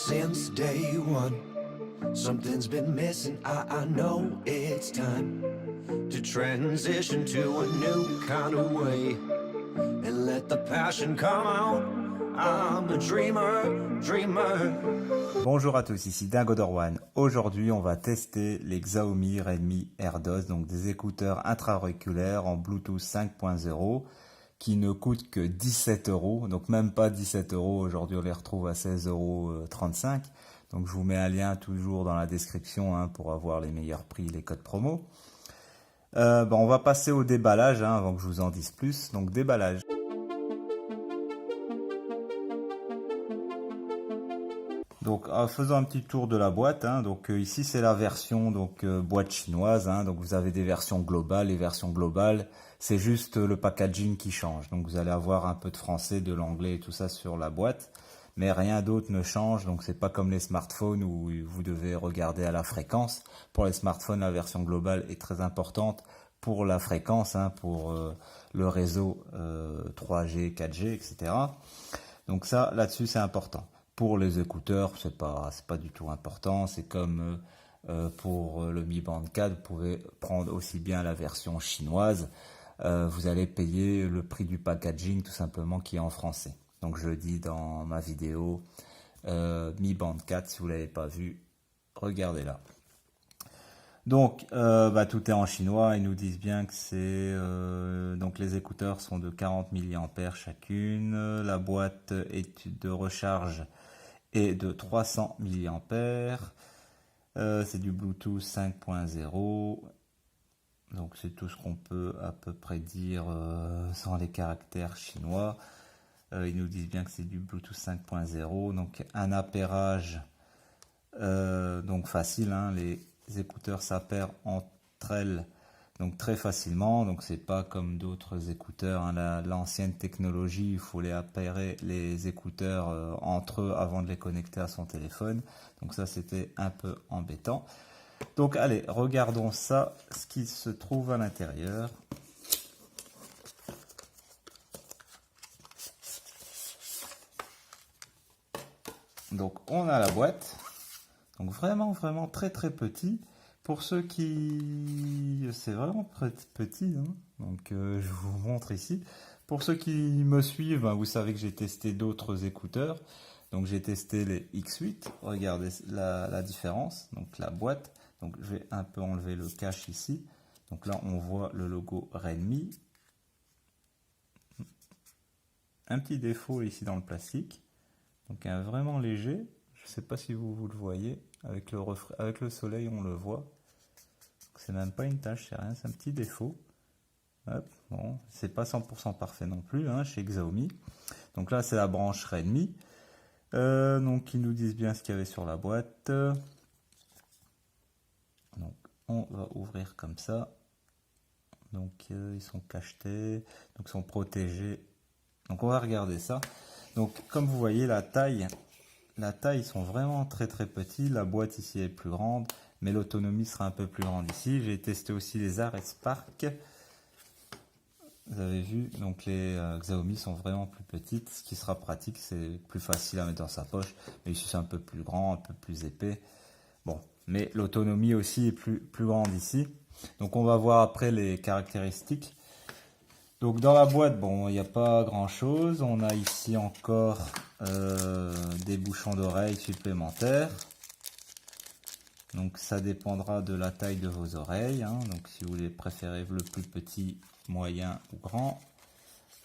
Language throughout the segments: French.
since day one. Something's been missing, I know it's time to transition to a new kind of way and let the passion come out. I'm a dreamer. Bonjour à tous, ici Dingodor1. Aujourd'hui, on va tester les Xiaomi Redmi AirDots, donc des écouteurs intra-auriculaires en Bluetooth 5.0 qui ne coûtent que 17 €, donc même pas 17 €. Aujourd'hui, on les retrouve à 16,35 €. Donc, je vous mets un lien toujours dans la description pour avoir les meilleurs prix, les codes promo. On va passer au déballage avant que je vous en dise plus. Donc, déballage. Donc, en faisant un petit tour de la boîte, donc ici c'est la version boîte chinoise, donc vous avez des versions globales. Les versions globales, c'est juste le packaging qui change. Donc vous allez avoir un peu de français, de l'anglais et tout ça sur la boîte, mais rien d'autre ne change. Donc c'est pas comme les smartphones où vous devez regarder à la fréquence. Pour les smartphones, la version globale est très importante pour la fréquence, pour le réseau 3G, 4G, etc. Donc ça, là-dessus, c'est important. Pour les écouteurs, c'est pas du tout important. C'est comme pour le Mi Band 4, vous pouvez prendre aussi bien la version chinoise. Vous allez payer le prix du packaging tout simplement qui est en français. Donc je le dis dans ma vidéo Mi Band 4, si vous l'avez pas vu, regardez là. Donc tout est en chinois. Ils nous disent bien que c'est donc les écouteurs sont de 40 mAh chacune. La boîte est de recharge est de 300 mAh. C'est du Bluetooth 5.0. Donc c'est tout ce qu'on peut à peu près dire sans les caractères chinois. Ils nous disent bien que c'est du Bluetooth 5.0. Donc un appairage donc facile. Les écouteurs s'appairent entre elles donc très facilement. Donc c'est pas comme d'autres écouteurs. L'ancienne technologie, il faut les appairer les écouteurs entre eux avant de les connecter à son téléphone. Donc ça c'était un peu embêtant. Donc allez, regardons ça, ce qui se trouve à l'intérieur. Donc on a la boîte. Donc vraiment très petit. Pour ceux qui... C'est vraiment petit. Donc je vous montre ici. Pour ceux qui me suivent, vous savez que j'ai testé d'autres écouteurs. Donc j'ai testé les X8. Regardez la différence. Donc la boîte. Donc je vais un peu enlever le cache ici. Donc là on voit le logo Redmi. Un petit défaut ici dans le plastique. Donc un vraiment léger. Je ne sais pas si vous le voyez. Avec le soleil on le voit. C'est même pas une tâche, c'est rien, c'est un petit défaut. Hop, bon, c'est pas 100% parfait non plus chez Xiaomi. Donc là c'est la branche Redmi. Donc ils nous disent bien ce qu'il y avait sur la boîte. Donc on va ouvrir comme ça. Donc ils sont cachetés, donc ils sont protégés. Donc on va regarder ça. Donc comme vous voyez la taille, ils sont vraiment très petits. La boîte ici est plus grande, mais l'autonomie sera un peu plus grande ici. J'ai testé aussi les Ares Spark. Vous avez vu, donc les Xiaomi sont vraiment plus petites. Ce qui sera pratique, c'est plus facile à mettre dans sa poche. Mais ici c'est un peu plus grand, un peu plus épais. Bon, mais l'autonomie aussi est plus grande ici. Donc on va voir après les caractéristiques. Donc dans la boîte, bon, il n'y a pas grand chose. On a ici encore des bouchons d'oreilles supplémentaires. Donc ça dépendra de la taille de vos oreilles. Donc si vous les préférez le plus petit, moyen ou grand.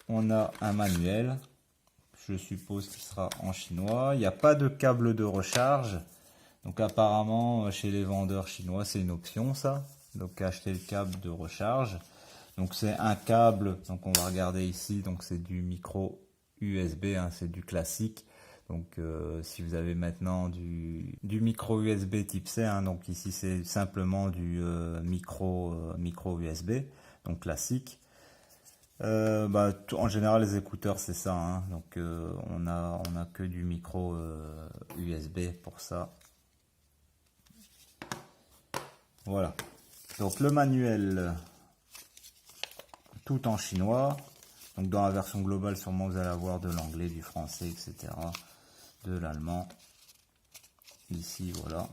On a un manuel. Je suppose qu'il sera en chinois. Il n'y a pas de câble de recharge. Donc apparemment chez les vendeurs chinois c'est une option ça. Donc acheter le câble de recharge. Donc c'est un câble, donc on va regarder ici, donc c'est du micro USB, c'est du classique. Donc si vous avez maintenant du micro USB type C, donc ici c'est simplement du micro USB, donc classique. En général les écouteurs c'est ça, donc on a que du micro USB pour ça. Voilà. Donc le manuel. Tout en chinois. Donc dans la version globale, sûrement vous allez avoir de l'anglais, du français, etc. De l'allemand. ici, voilà.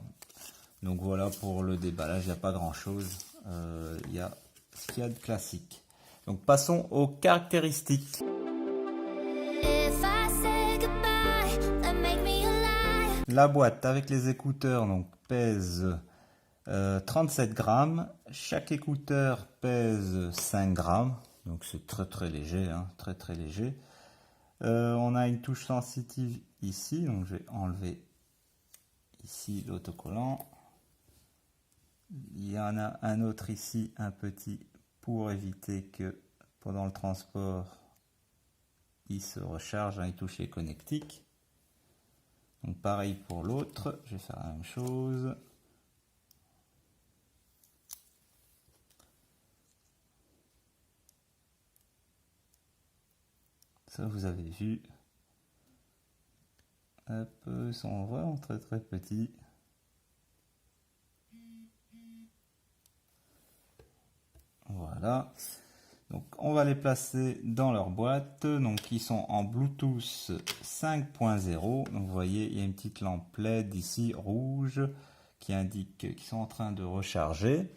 Donc voilà pour le déballage, il n'y a pas grand chose. Il y a ce qu'il y a de classique. Donc passons aux caractéristiques. La boîte avec les écouteurs donc pèse 37 grammes. Chaque écouteur pèse 5 grammes. Donc c'est très très léger, hein, très très léger. On a une touche sensitive ici. Donc je vais enlever ici l'autocollant. Il y en a un autre ici, un petit, pour éviter que pendant le transport il se recharge, hein, il touche les connectiques. Donc pareil pour l'autre, je vais faire la même chose. Ça vous avez vu. Hop, ils sont vraiment très très petits. Voilà. Donc on va les placer dans leur boîte. Donc ils sont en Bluetooth 5.0. Donc vous voyez, il y a une petite lampe LED ici rouge qui indique qu'ils sont en train de recharger.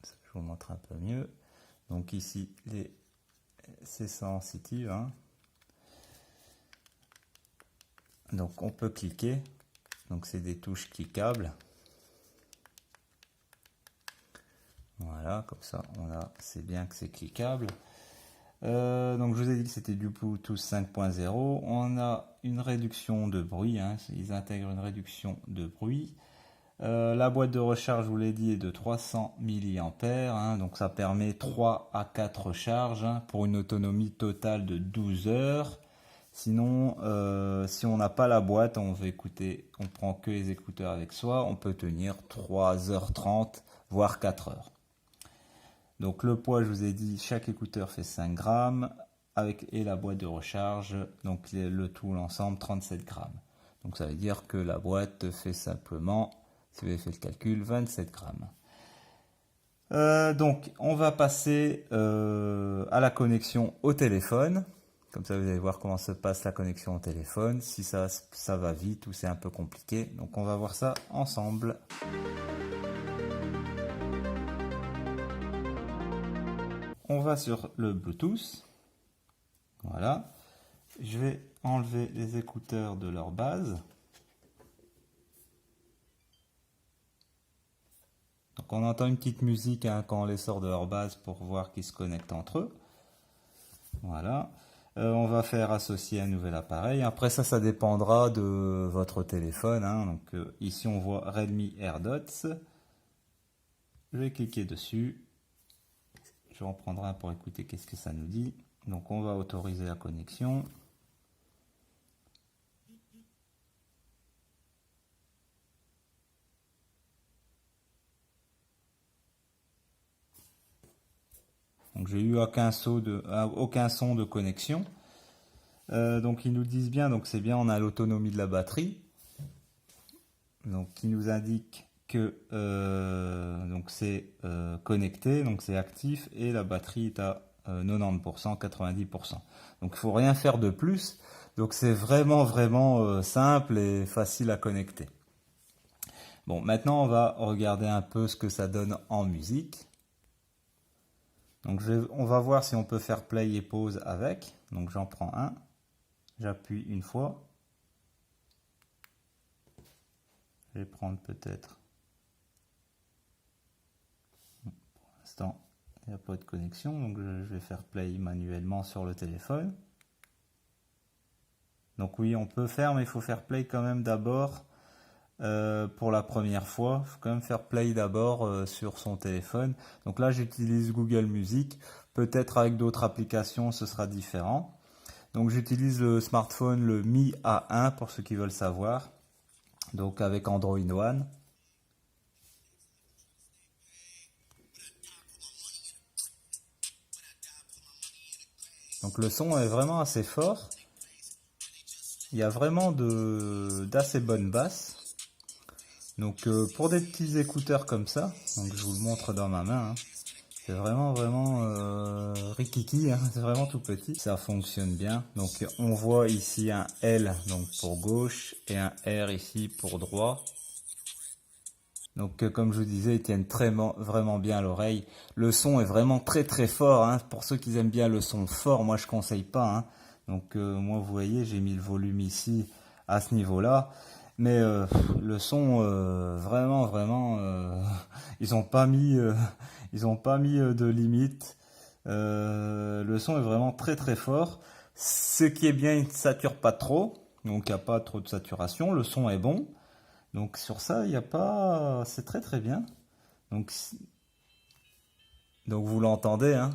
Je vous montre un peu mieux. Donc ici c'est sensitive, hein. Donc on peut cliquer. Donc c'est des touches cliquables. Voilà, comme ça, c'est bien que c'est cliquable. Donc je vous ai dit que c'était du Bluetooth 5.0. On a une réduction de bruit, hein, ils intègrent une réduction de bruit. La boîte de recharge, je vous l'ai dit, est de 300 mAh, hein, donc ça permet 3 à 4 recharges, hein, pour une autonomie totale de 12 heures. Sinon, si on n'a pas la boîte, on prend que les écouteurs avec soi, on peut tenir 3h30, voire 4 heures. Donc le poids, je vous ai dit, chaque écouteur fait 5 grammes et la boîte de recharge, donc le tout, l'ensemble, 37 grammes. Donc ça veut dire que la boîte fait simplement, si vous avez fait le calcul, 27 grammes. Donc on va passer à la connexion au téléphone. Comme ça vous allez voir comment se passe la connexion au téléphone, si ça va vite ou c'est un peu compliqué. Donc on va voir ça ensemble. On va sur le Bluetooth. Voilà. Je vais enlever les écouteurs de leur base. Donc on entend une petite musique, hein, quand on les sort de leur base pour voir qu'ils se connectent entre eux. Voilà. On va faire associer un nouvel appareil. Après ça dépendra de votre téléphone, hein. Donc ici on voit Redmi AirDots. Je vais cliquer dessus. Je vais en prendre un pour écouter qu'est-ce que ça nous dit. Donc on va autoriser la connexion. Donc j'ai eu aucun son de connexion. Donc ils nous disent bien, donc c'est bien, on a l'autonomie de la batterie. Donc qui nous indique que donc c'est connecté, donc c'est actif et la batterie est à 90%, 90%. Donc il faut rien faire de plus. Donc c'est vraiment simple et facile à connecter. Bon, maintenant on va regarder un peu ce que ça donne en musique. Donc on va voir si on peut faire play et pause avec. Donc j'en prends un, j'appuie une fois. Je vais prendre peut-être. Pour l'instant, il n'y a pas de connexion, donc je vais faire play manuellement sur le téléphone. Donc oui, on peut faire, mais il faut faire play quand même d'abord. Pour la première fois, il faut quand même faire play d'abord sur son téléphone. Donc là j'utilise Google Music, peut-être avec d'autres applications ce sera différent. Donc j'utilise le smartphone, le Mi A1 pour ceux qui veulent savoir, donc avec Android One. Donc le son est vraiment assez fort, il y a vraiment d'assez bonnes basses. Donc pour des petits écouteurs comme ça, donc je vous le montre dans ma main, hein. C'est vraiment rikiki, hein, c'est vraiment tout petit. Ça fonctionne bien. Donc on voit ici un L donc pour gauche et un R ici pour droit. Donc comme je vous disais, ils tiennent vraiment bien à l'oreille. Le son est vraiment très fort, hein. Pour ceux qui aiment bien le son fort, moi je conseille pas, hein. Donc moi vous voyez, j'ai mis le volume ici à ce niveau-là. Mais le son vraiment ils ont pas mis de limite. Le son est vraiment très fort. Ce qui est bien, il ne sature pas trop, donc il n'y a pas trop de saturation. Le son est bon. Donc sur ça, il n'y a pas, c'est très bien. Donc vous l'entendez, hein.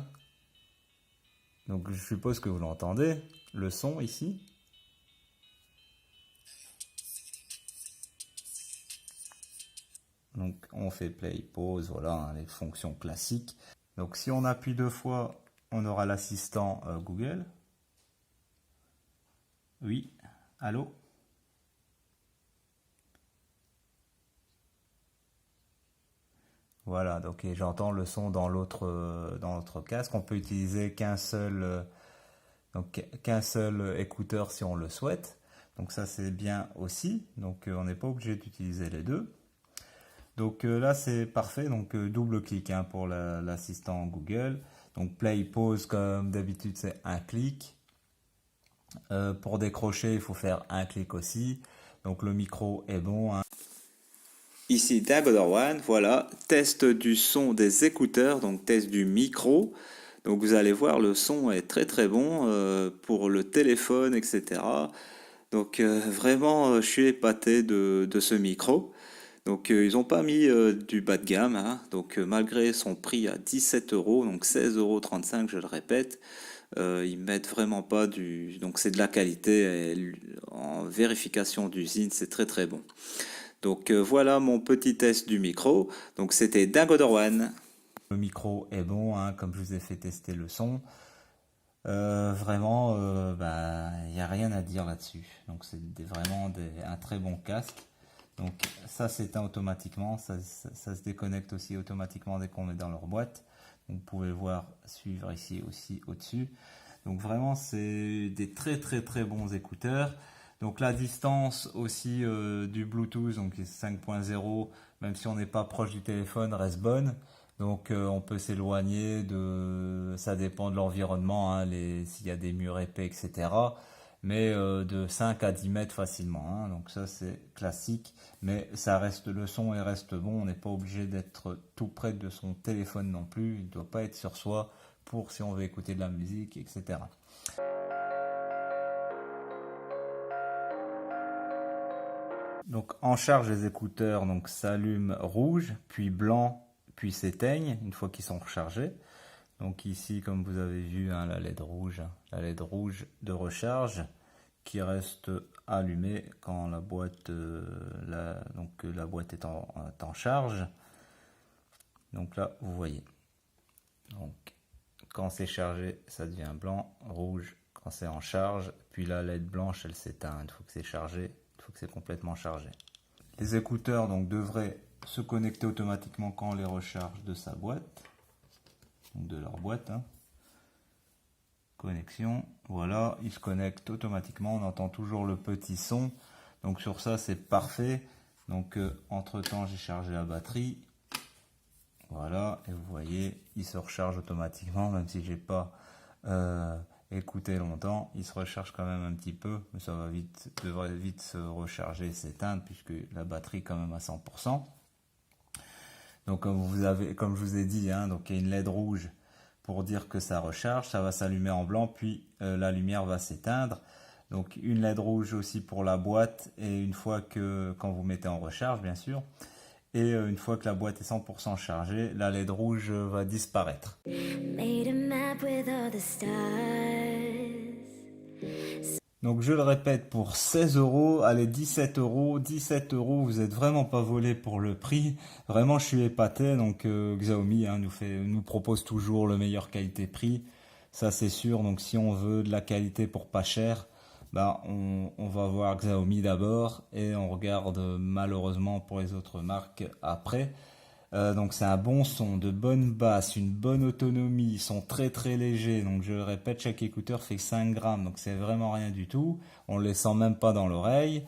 Donc je suppose que vous l'entendez, le son ici. Donc on fait play, pause, voilà, hein, les fonctions classiques. Donc si on appuie 2 fois, on aura l'assistant Google. Oui, allô? Voilà, donc j'entends le son dans l'autre casque. On peut utiliser qu'un seul écouteur si on le souhaite. Donc ça c'est bien aussi. Donc on n'est pas obligé d'utiliser les deux. Donc là c'est parfait. Donc double clic, hein, pour l'assistant Google. Donc play, pause comme d'habitude c'est un clic. Pour décrocher il faut faire un clic aussi. Donc le micro est bon, hein. Ici Dagoder One, voilà, test du son des écouteurs, donc test du micro. Donc vous allez voir, le son est très bon pour le téléphone, etc. Donc vraiment, je suis épaté de ce micro. Donc ils n'ont pas mis du bas de gamme, hein. Donc malgré son prix à 17 euros, donc 16,35 € je le répète, ils mettent vraiment pas du... Donc c'est de la qualité, et en vérification d'usine, c'est très bon. Donc voilà mon petit test du micro. Donc c'était Dagoder One. Le micro est bon, hein, comme je vous ai fait tester le son. Vraiment, il n'y a rien à dire là-dessus. Donc c'est vraiment un très bon casque. Donc ça s'éteint automatiquement, ça se déconnecte aussi automatiquement dès qu'on met dans leur boîte. Donc, vous pouvez voir, suivre ici aussi au-dessus. Donc vraiment c'est des très bons écouteurs. Donc la distance aussi du Bluetooth, donc 5.0, même si on n'est pas proche du téléphone, reste bonne. Donc on peut s'éloigner ça dépend de l'environnement, hein, s'il y a des murs épais, etc. Mais de 5 à 10 mètres facilement, hein. Donc ça c'est classique, mais ça reste, le son et reste bon. On n'est pas obligé d'être tout près de son téléphone non plus. Il ne doit pas être sur soi pour si on veut écouter de la musique, etc. Donc en charge, les écouteurs donc s'allument rouge, puis blanc, puis s'éteignent une fois qu'ils sont rechargés. Donc ici, comme vous avez vu, hein, la LED rouge de recharge qui reste allumée quand la boîte, la boîte est en charge. Donc là, vous voyez. Donc quand c'est chargé, ça devient blanc, rouge quand c'est en charge, puis la LED blanche, elle s'éteint une fois que c'est chargé. Il faut que c'est complètement chargé. Les écouteurs donc devraient se connecter automatiquement quand on les recharge de sa boîte, donc de leur boîte, hein. Connexion, voilà, ils se connectent automatiquement. On entend toujours le petit son, donc sur ça c'est parfait. Donc entre temps j'ai chargé la batterie, voilà, et vous voyez il se recharge automatiquement, même si j'ai pas écouter longtemps, il se recharge quand même un petit peu, mais ça devrait vite se recharger et s'éteindre puisque la batterie est quand même à 100%. Donc comme je vous ai dit, hein, donc il y a une LED rouge pour dire que ça recharge, ça va s'allumer en blanc, puis la lumière va s'éteindre. Donc une LED rouge aussi pour la boîte, et quand vous mettez en recharge bien sûr, et une fois que la boîte est 100% chargée, la LED rouge va disparaître. Donc je le répète, pour 16 €, allez 17 €, vous êtes vraiment pas volé pour le prix. Vraiment je suis épaté. Donc Xiaomi, hein, nous propose toujours le meilleur qualité-prix, ça c'est sûr. Donc si on veut de la qualité pour pas cher, on va voir Xiaomi d'abord et on regarde malheureusement pour les autres marques après. Donc c'est un bon son, de bonnes basses, une bonne autonomie, ils sont très très légers, donc je le répète, chaque écouteur fait 5 grammes, donc c'est vraiment rien du tout, on les sent même pas dans l'oreille.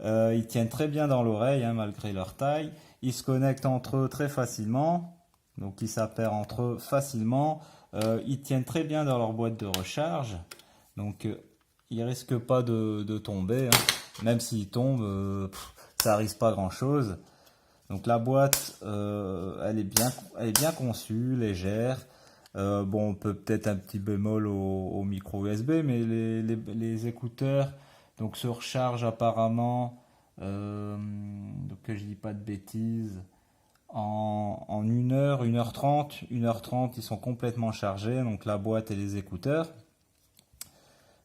Ils tiennent très bien dans l'oreille, hein, malgré leur taille, ils se connectent entre eux très facilement, donc ils s'appairent entre eux facilement, ils tiennent très bien dans leur boîte de recharge, donc ils risquent pas de tomber, hein. Même s'ils tombent, ça risque pas grand chose. Donc la boîte, elle est bien conçue, légère. Bon, on peut peut-être un petit bémol au micro USB, mais les écouteurs donc se rechargent apparemment, donc que je dis pas de bêtises, en 1 heure, 1h30, 1h30, ils sont complètement chargés, donc la boîte et les écouteurs.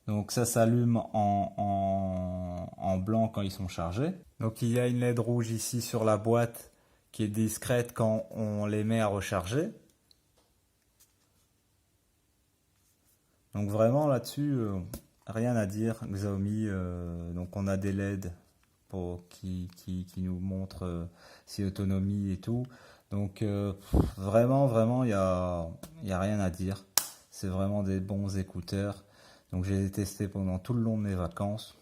Donc ça s'allume en blanc quand ils sont chargés. Donc il y a une LED rouge ici sur la boîte qui est discrète quand on les met à recharger. Donc vraiment là-dessus, rien à dire. Xiaomi, donc on a des LED qui nous montrent si autonomie et tout. Donc vraiment, il y a rien à dire. C'est vraiment des bons écouteurs. Donc j'ai les testés pendant tout le long de mes vacances.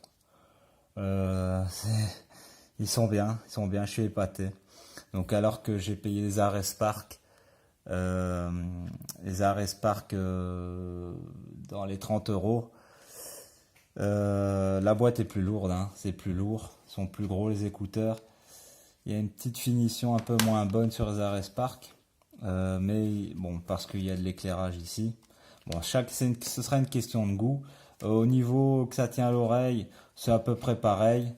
Ils sont bien, je suis épaté. Donc alors que j'ai payé les Ares Spark, dans les 30 euros, la boîte est plus lourde, hein, c'est plus lourd, ils sont plus gros les écouteurs. Il y a une petite finition un peu moins bonne sur les Ares Spark, mais bon, parce qu'il y a de l'éclairage ici. Bon, ce sera une question de goût. Au niveau que ça tient à l'oreille, c'est à peu près pareil.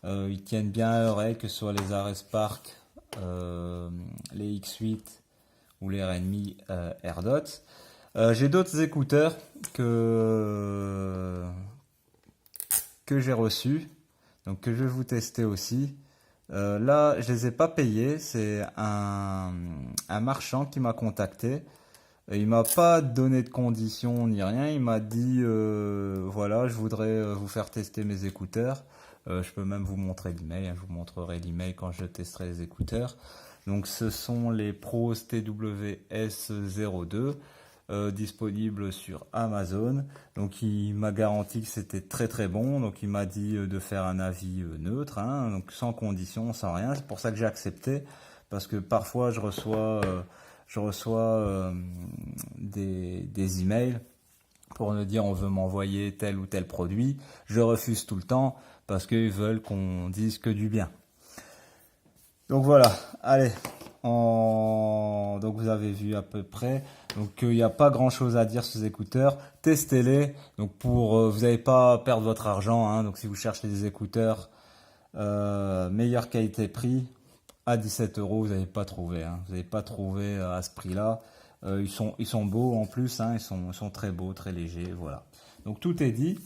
Ils tiennent bien à l'oreille, que ce soit les Ares Spark, les X8 ou les Redmi AirDots. J'ai d'autres écouteurs que j'ai reçus, donc que je vais vous tester aussi. Là, je les ai pas payés, c'est un marchand qui m'a contacté. Il m'a pas donné de conditions ni rien, il m'a dit voilà, je voudrais vous faire tester mes écouteurs. Je peux même vous montrer l'email, hein, je vous montrerai l'email quand je testerai les écouteurs. Donc ce sont les Pros TWS02, disponibles sur Amazon. Donc il m'a garanti que c'était très très bon, donc il m'a dit de faire un avis neutre, hein, donc sans condition, sans rien. C'est pour ça que j'ai accepté, parce que parfois je reçois des emails pour me dire on veut m'envoyer tel ou tel produit. Je refuse tout le temps parce qu'ils veulent qu'on dise que du bien. Donc voilà, allez, donc vous avez vu à peu près. Donc il n'y a pas grand chose à dire sur ces écouteurs. Testez-les. Donc vous n'allez pas perdre votre argent, hein. Donc si vous cherchez des écouteurs meilleure qualité-prix, à 17 euros, vous n'allez pas trouvé, hein. Vous n'allez pas trouvé à ce prix-là. Ils sont beaux en plus, hein. Ils sont très beaux, très légers, voilà. Donc tout est dit.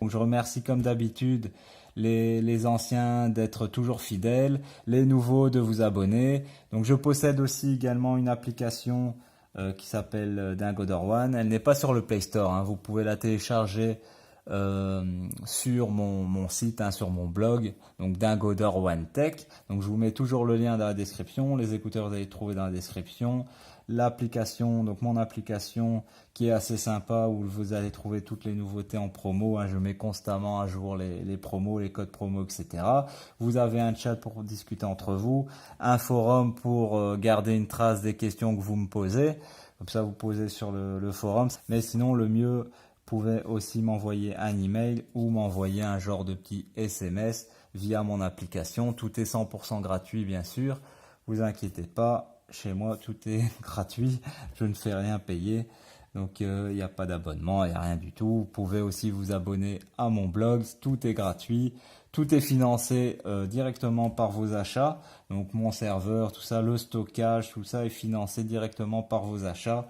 Donc je remercie comme d'habitude les anciens d'être toujours fidèles, les nouveaux de vous abonner. Donc je possède aussi également une application qui s'appelle Dingodor One. Elle n'est pas sur le Play Store, hein. Vous pouvez la télécharger sur mon site, hein, sur mon blog, donc Dingodor One Tech. Donc je vous mets toujours le lien dans la description. Les écouteurs vous allez trouver dans la description. L'application, donc mon application qui est assez sympa, où vous allez trouver toutes les nouveautés en promo, hein. Je mets constamment à jour les promos, les codes promo, etc. Vous avez un chat pour discuter entre vous, un forum pour garder une trace des questions que vous me posez. Comme ça vous posez sur le forum. Mais sinon le mieux, vous pouvez aussi m'envoyer un email ou m'envoyer un genre de petit SMS via mon application. Tout est 100% gratuit bien sûr, vous inquiétez pas. Chez moi, tout est gratuit, je ne fais rien payer, donc il n'y a pas d'abonnement, il n'y a rien du tout. Vous pouvez aussi vous abonner à mon blog, tout est gratuit, tout est financé directement par vos achats. Donc mon serveur, tout ça, le stockage, tout ça est financé directement par vos achats.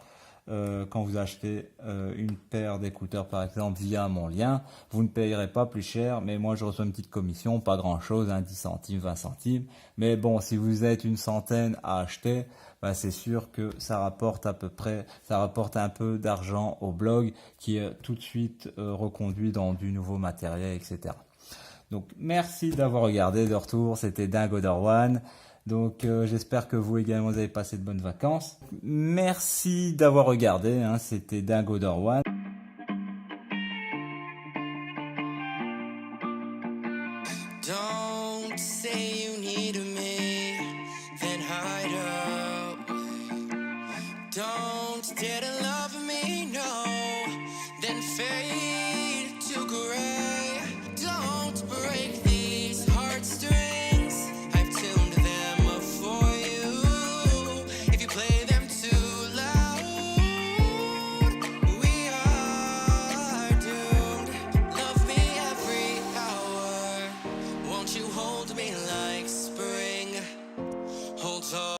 Quand vous achetez une paire d'écouteurs par exemple via mon lien, vous ne payerez pas plus cher, mais moi je reçois une petite commission, pas grand chose, hein, 10 centimes, 20 centimes, mais bon, si vous êtes une centaine à acheter, bah, c'est sûr que ça rapporte ça rapporte un peu d'argent au blog qui est tout de suite reconduit dans du nouveau matériel, etc. Donc merci d'avoir regardé. De retour, c'était Dingodor One. Donc j'espère que vous également vous avez passé de bonnes vacances. Merci d'avoir regardé, hein, c'était Dingo Dorwan. Don't say you need me, then hide away. Don't dare to love me, no, then fade to gray.